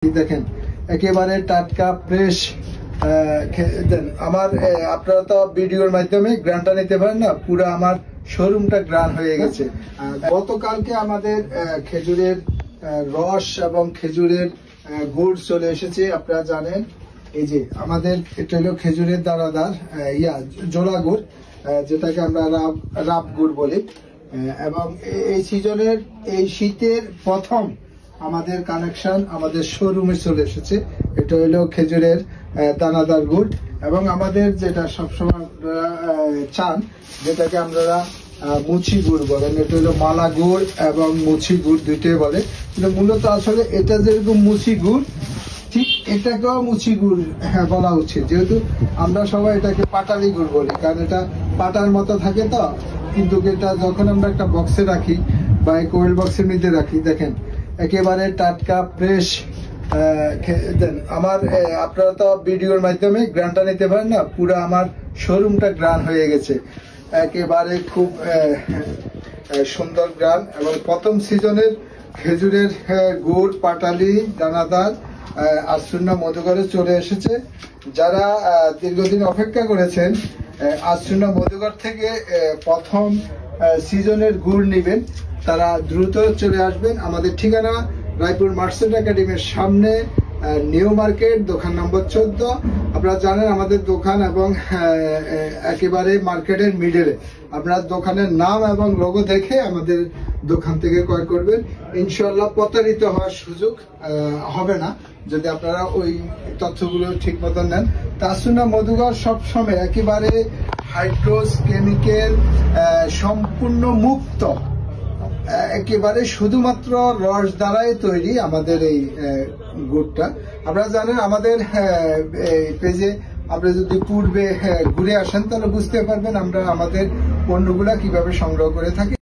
দেখেন একেবারে টাটকা ফ্রেশ দেন আমার আপনারা তো ভিডিওর মাধ্যমে গ্রানটা নিতে পারেন না, পুরো আমার শোরুমটা গ্রান হয়ে গেছে। গতকালকে আমাদের খেজুরের রস এবং খেজুরের গুড় চলে এসেছে। আপনারা জানেন এই যে আমাদের এটা হলো খেজুরের দানাদার জোড়া গুড়, যেটাকে আমরা রাব গুড় বলি। এবং এই সিজনের এই শীতের প্রথম আমাদের কানেকশন আমাদের শোরুমে চলে এসেছে। এটা হলো খেজুরের দানাদার গুড় এবং আমাদের যেটা সবসময় চান, যেটাকে আমরা মুচি গুড় বলেন, এটা হলো মালা গুড় এবং মুচি গুড় দুইটাই বলে। কিন্তু মূলত আসলে এটা যেরকম মুচি গুড়, ঠিক এটাকেও মুচি গুড় বলা উচিত, যেহেতু আমরা সবাই এটাকে পাটালি গুড় বলি, কারণ এটা পাটার মতো থাকে। তো কিন্তু এটা যখন আমরা একটা বক্সে রাখি বা কোল্ড বক্সের মধ্যে রাখি, দেখেন একেবারে টাটকা ফ্রেশ দেন আমার আপনারা তো ভিডিওর মাধ্যমে গ্রানটা নিতে পারেন না, পুরো আমার শোরুমটা গ্রান হয়ে গেছে। একেবারে খুব সুন্দর গ্রান এবং প্রথম সিজনের খেজুরের গুড়, পাটালি, দানাদার আশ্রুন্না মধুঘরে চলে এসেছে। যারা দীর্ঘদিন অপেক্ষা করেছেন আশ্রুন্না মধুঘর থেকে প্রথম সিজনের গুড় নেবেন, তারা দ্রুত চলে আসবেন। আমাদের ঠিকানা রায়পুর মার্চেন্ট একাডেমির সামনে, নিউ মার্কেট, দোকান নম্বর 14। আপনারা জানেন আমাদের দোকান এবং একেবারে মার্কেটের মিডলে। আপনার দোকানের নাম এবং লোগো দেখে আমাদের দোকান থেকে ক্রয় করবেন। ইনশাল্লাহ প্রতারিত হওয়ার সুযোগ হবে না যদি আপনারা ওই তথ্যগুলো ঠিক মতন নেন। আশ্রুন্না মধুঘর সবসময় একেবারে হাইড্রোস কেমিক্যাল সম্পূর্ণ মুক্ত, একেবারে শুধুমাত্র রস দ্বারাই তৈরি আমাদের এই গুড়টা। আপনারা জানেন আমাদের পেজে আপনারা যদি পূর্বে ঘুরে আসেন তাহলে বুঝতে পারবেন আমরা আমাদের পণ্যগুলা কিভাবে সংগ্রহ করে থাকি।